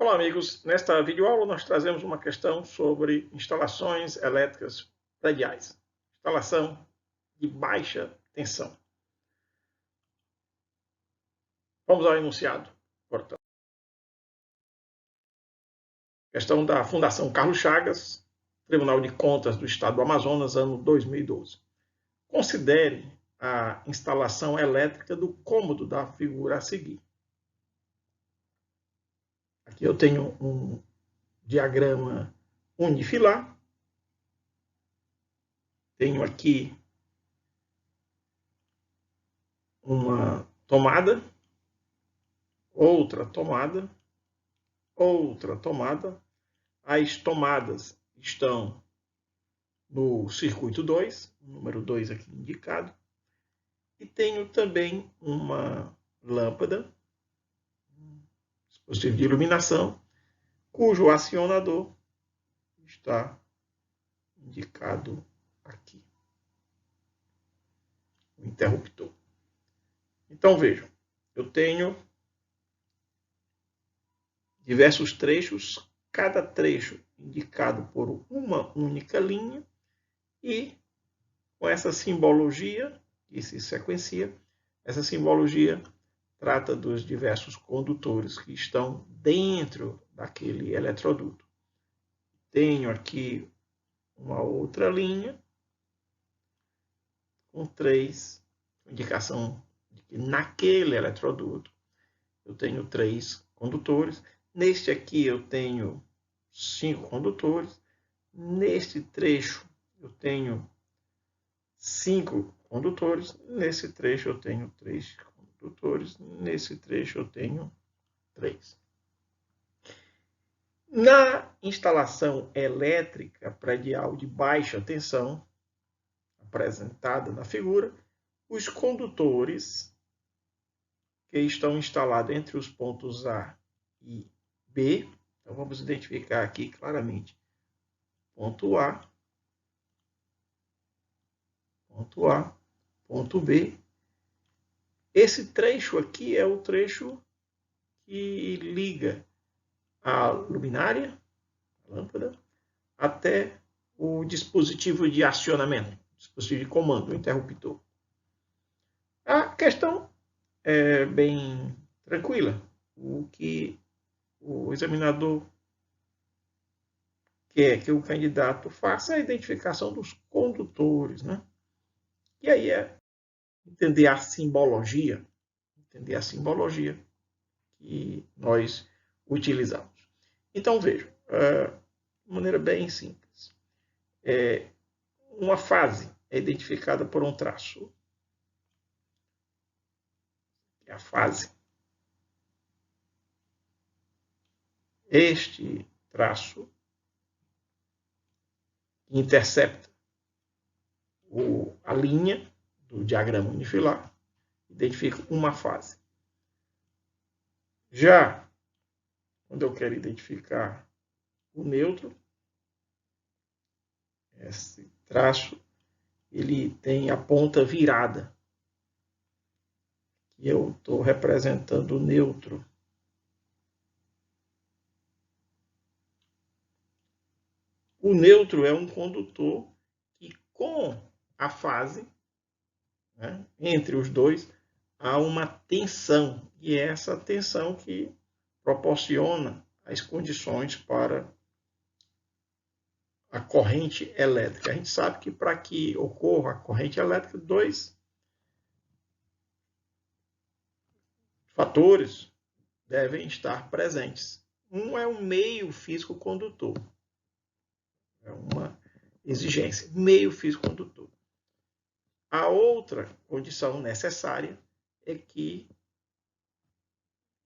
Olá, amigos. Nesta videoaula nós trazemos uma questão sobre instalações elétricas prediais. Instalação de baixa tensão. Vamos ao enunciado, portanto. Questão da Fundação Carlos Chagas, Tribunal de Contas do Estado do Amazonas, ano 2012. Considere a instalação elétrica do cômodo da figura a seguir. Aqui eu tenho um diagrama unifilar. Tenho aqui uma tomada, outra tomada. As tomadas estão no circuito 2, número 2 aqui indicado. E tenho também uma lâmpada, dispositivo de iluminação, cujo acionador está indicado aqui, o interruptor. Então vejam, eu tenho diversos trechos, cada trecho indicado por uma única linha, e com essa simbologia que se sequencia, essa simbologia trata dos diversos condutores que estão dentro daquele eletroduto. Tenho aqui uma outra linha com indicação de que naquele eletroduto eu tenho 3 condutores. Neste aqui eu tenho 5 condutores. Neste trecho eu tenho 5 condutores. Nesse trecho eu tenho 3 condutores. Nesse trecho eu tenho 3. Na instalação elétrica predial de baixa tensão, apresentada na figura, os condutores que estão instalados entre os pontos A e B, então vamos identificar aqui claramente ponto A, ponto B. Esse trecho aqui é o trecho que liga a luminária, a lâmpada, até o dispositivo de acionamento, dispositivo de comando, o interruptor. A questão é bem tranquila. O que o examinador quer que o candidato faça é a identificação dos condutores, né? E aí é entender a simbologia que nós utilizamos. Então, vejam, de maneira bem simples. Uma fase é identificada por um traço. É a fase. Este traço intercepta a linha do diagrama unifilar, identifica uma fase. Já quando eu quero identificar o neutro, esse traço ele tem a ponta virada. E eu estou representando o neutro. O neutro é um condutor que, com a fase, né, entre os dois, há uma tensão. E é essa tensão que proporciona as condições para a corrente elétrica. A gente sabe que para que ocorra a corrente elétrica, 2 fatores devem estar presentes. Um é o meio físico condutor. É uma exigência. Meio físico condutor. A outra condição necessária é que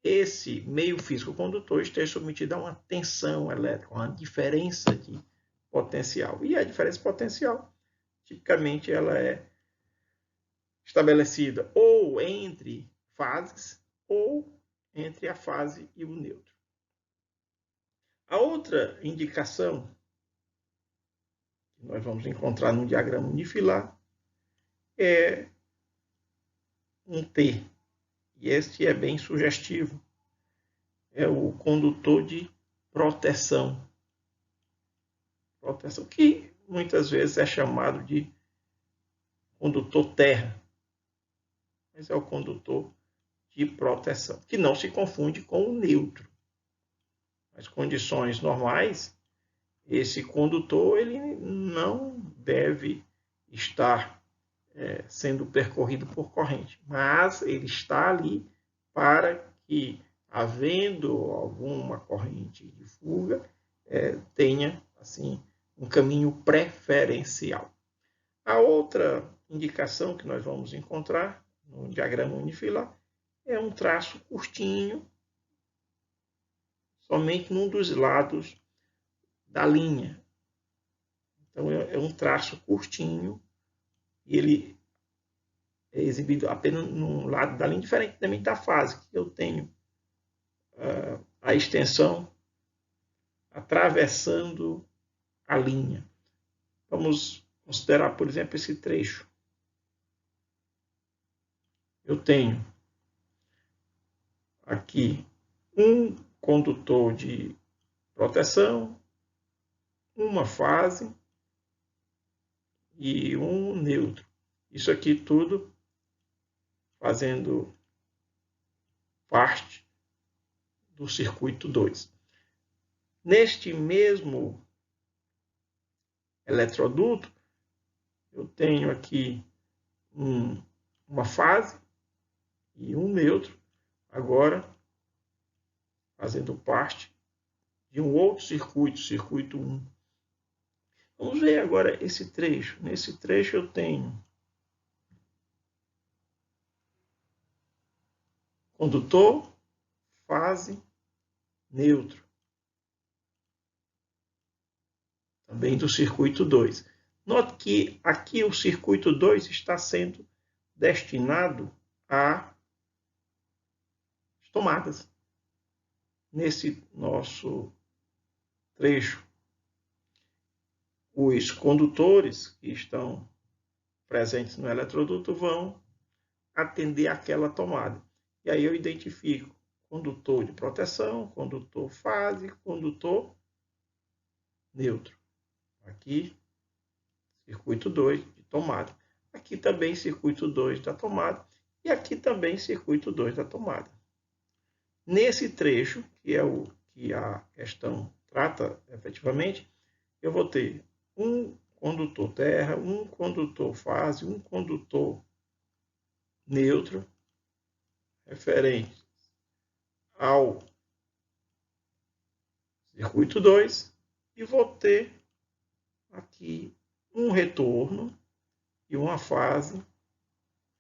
esse meio físico condutor esteja submetido a uma tensão elétrica, uma diferença de potencial. E a diferença potencial, tipicamente, ela é estabelecida ou entre fases ou entre a fase e o neutro. A outra indicação que nós vamos encontrar no diagrama unifilar é um T. E este é bem sugestivo. é o condutor de proteção. Proteção que muitas vezes é chamado de condutor terra, mas é o condutor de proteção, que não se confunde com o neutro. Nas condições normais, esse condutor ele não deve estar sendo percorrido por corrente, mas ele está ali para que, havendo alguma corrente de fuga, tenha assim um caminho preferencial. A outra indicação que nós vamos encontrar no diagrama unifilar é um traço curtinho, somente num dos lados da linha. Então, é um traço curtinho e ele é exibido apenas num lado da linha, diferentemente da fase, que eu tenho a extensão atravessando a linha. Vamos considerar, por exemplo, esse trecho. Eu tenho aqui um condutor de proteção, uma fase e um neutro. Isso aqui tudo fazendo parte do circuito 2. Neste mesmo eletroduto, eu tenho aqui uma fase e um neutro, agora fazendo parte de um outro circuito, circuito 1. Vamos ver agora esse trecho. Nesse trecho eu tenho condutor, fase, neutro. Também do circuito 2. Note que aqui o circuito 2 está sendo destinado a tomadas. Nesse nosso trecho, os condutores que estão presentes no eletroduto vão atender aquela tomada. E aí eu identifico condutor de proteção, condutor fase, condutor neutro. Aqui, circuito 2 de tomada. Aqui também circuito 2 da tomada. E aqui também circuito 2 da tomada. Nesse trecho, que é o que a questão trata efetivamente, eu vou ter um condutor terra, um condutor fase, um condutor neutro, referente ao circuito 2, e vou ter aqui um retorno e uma fase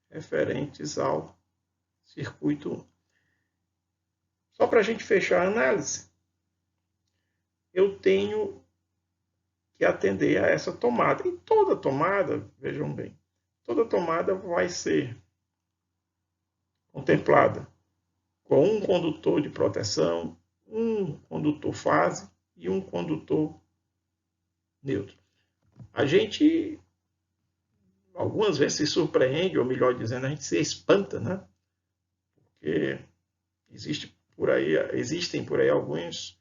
referentes ao circuito 1. Só para a gente fechar a análise, eu tenho que atender a essa tomada. E toda tomada, vejam bem, toda tomada vai ser contemplada com um condutor de proteção, um condutor fase e um condutor neutro. A gente algumas vezes se surpreende, ou melhor dizendo, a gente se espanta, né? Porque existem por aí alguns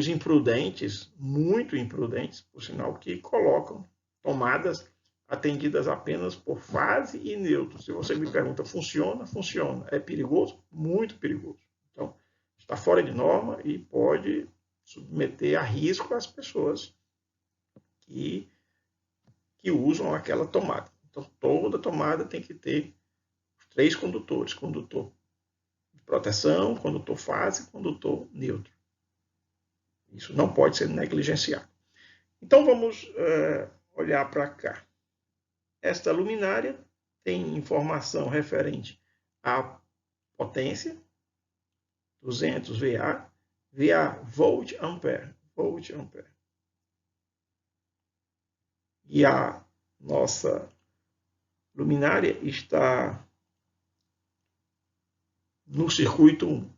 imprudentes, muito imprudentes, por sinal, que colocam tomadas atendidas apenas por fase e neutro. Se você me pergunta, funciona? Funciona. É perigoso? Muito perigoso. Então, está fora de norma e pode submeter a risco as pessoas que usam aquela tomada. Então, toda tomada tem que ter os 3 condutores: condutor de proteção, condutor fase, condutor neutro. Isso não pode ser negligenciado. Então, vamos olhar para cá. Esta luminária tem informação referente à potência, 200 VA, VA volt-ampere. E a nossa luminária está no circuito 1.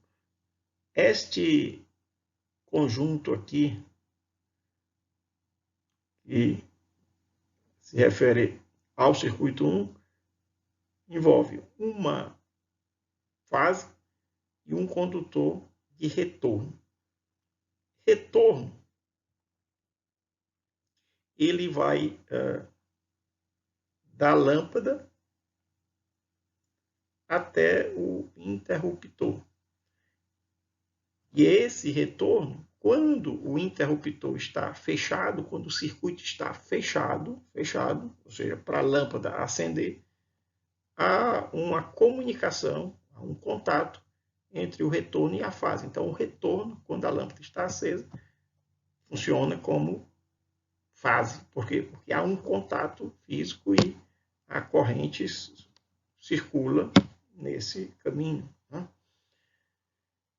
Este conjunto aqui, que se refere ao circuito 1, envolve uma fase e um condutor de retorno. Retorno, ele vai da lâmpada até o interruptor. E esse retorno, quando o interruptor está fechado, quando o circuito está fechado, ou seja, para a lâmpada acender, há uma comunicação, há um contato entre o retorno e a fase. Então, o retorno, quando a lâmpada está acesa, funciona como fase. Por quê? Porque há um contato físico e a corrente circula nesse caminho. Né?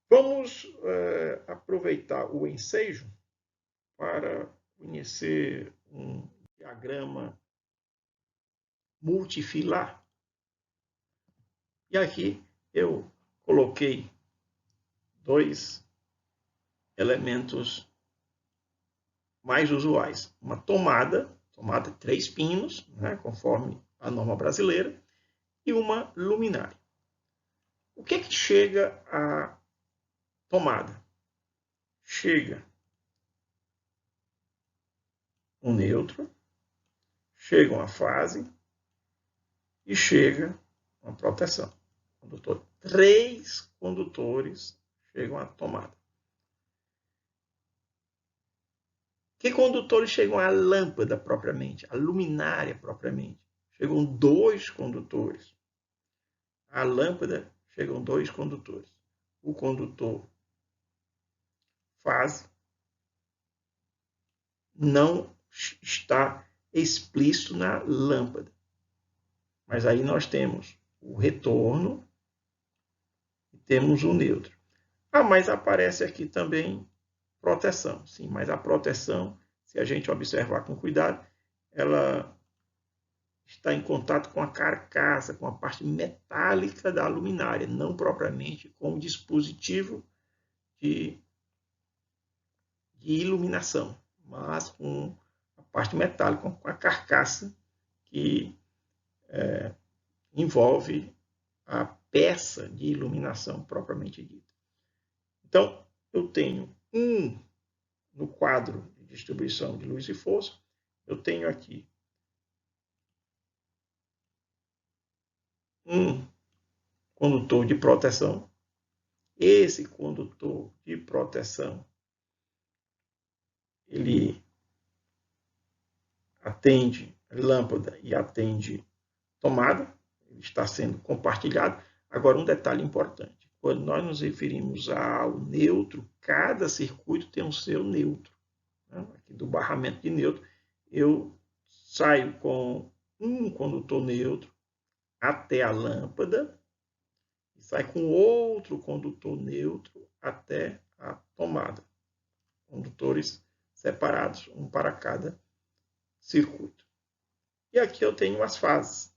Vamos aproveitar o ensejo para conhecer um diagrama multifilar. E aqui eu coloquei dois elementos mais usuais. Uma tomada 3 pinos, né, conforme a norma brasileira, e uma luminária. O que chega à tomada? Chega um neutro, chega uma fase e chega uma proteção. Condutor. 3 condutores chegam à tomada. Que condutores chegam à lâmpada propriamente, à luminária propriamente? Chegam 2 condutores. À lâmpada chegam 2 condutores. O condutor fase não está explícito na lâmpada. Mas aí nós temos o retorno e temos o neutro. Ah, mas aparece aqui também proteção. Sim, mas a proteção, se a gente observar com cuidado, ela está em contato com a carcaça, com a parte metálica da luminária, não propriamente com o dispositivo de iluminação, mas com a parte metálica, com a carcaça que envolve a peça de iluminação propriamente dita. Então, eu tenho no quadro de distribuição de luz e força, eu tenho aqui um condutor de proteção. Esse condutor de proteção, ele atende lâmpada e atende tomada, ele está sendo compartilhado. Agora, um detalhe importante, quando nós nos referimos ao neutro, cada circuito tem o seu neutro. Né? Aqui do barramento de neutro, eu saio com um condutor neutro até a lâmpada e saio com outro condutor neutro até a tomada. Condutores separados, um para cada circuito. E aqui eu tenho as fases.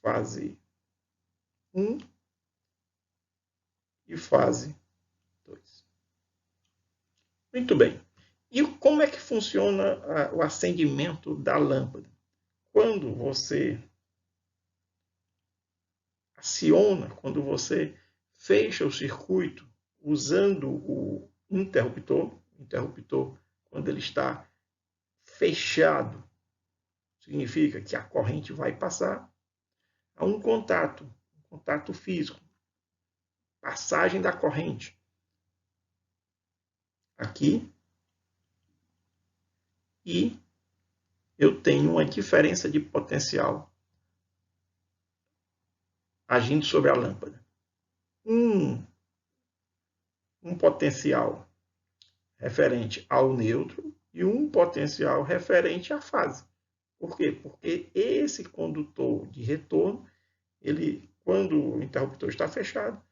Fase 1 e fase 2. Muito bem. E como é que funciona o acendimento da lâmpada? Quando você aciona, quando você fecha o circuito usando o interruptor, quando ele está fechado, significa que a corrente vai passar, há um contato físico, passagem da corrente. Aqui. E eu tenho uma diferença de potencial agindo sobre a lâmpada. Um potencial referente ao neutro e um potencial referente à fase. Por quê? Porque esse condutor de retorno, ele, quando o interruptor está fechado,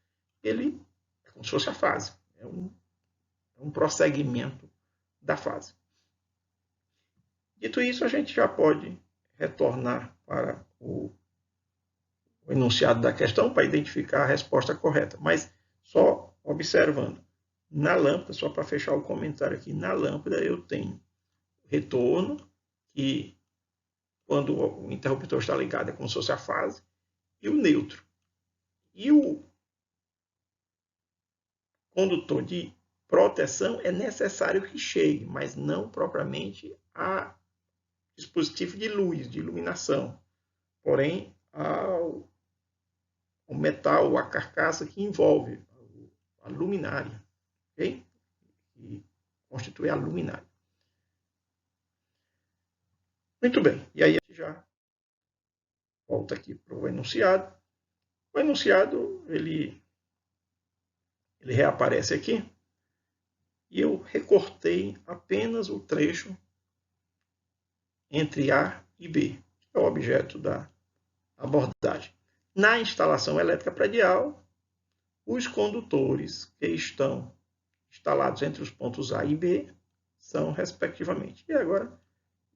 ele é como se fosse a fase. É um prosseguimento da fase. Dito isso, a gente já pode retornar para o enunciado da questão para identificar a resposta correta. Mas só observando, na lâmpada, só para fechar o comentário aqui, na lâmpada eu tenho retorno, que quando o interruptor está ligado é como se fosse a fase, e o neutro. E condutor de proteção é necessário que chegue, mas não propriamente a dispositivo de luz, de iluminação, porém ao metal, a carcaça que envolve a luminária, ok? Que constitui a luminária. Muito bem, e aí a gente já volta aqui para o enunciado. O enunciado, ele reaparece aqui, e eu recortei apenas o trecho entre A e B, que é o objeto da abordagem. Na instalação elétrica predial, os condutores que estão instalados entre os pontos A e B são, respectivamente. E agora,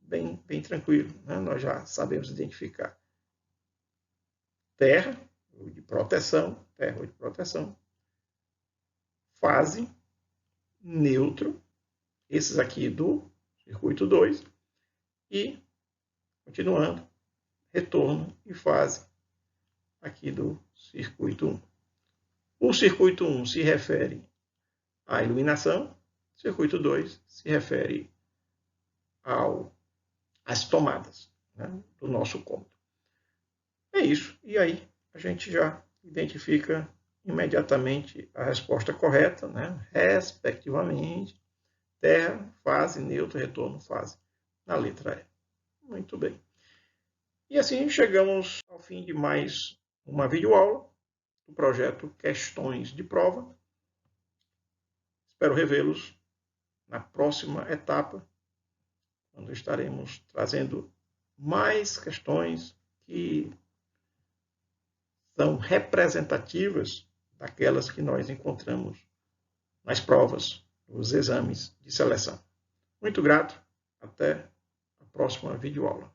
bem tranquilo, né? Nós já sabemos identificar terra, ou de proteção, fase, neutro, esses aqui do circuito 2, e, continuando, retorno e fase aqui do circuito 1. O circuito 1 se refere à iluminação, o circuito 2 se refere às tomadas, né, do nosso cômodo. É isso, e aí a gente já identifica imediatamente a resposta correta, né, respectivamente, terra, fase, neutro, retorno, fase, na letra E. Muito bem. E assim chegamos ao fim de mais uma videoaula do projeto Questões de Prova. Espero revê-los na próxima etapa, quando estaremos trazendo mais questões que são representativas daquelas que nós encontramos nas provas, nos exames de seleção. Muito grato, até a próxima videoaula.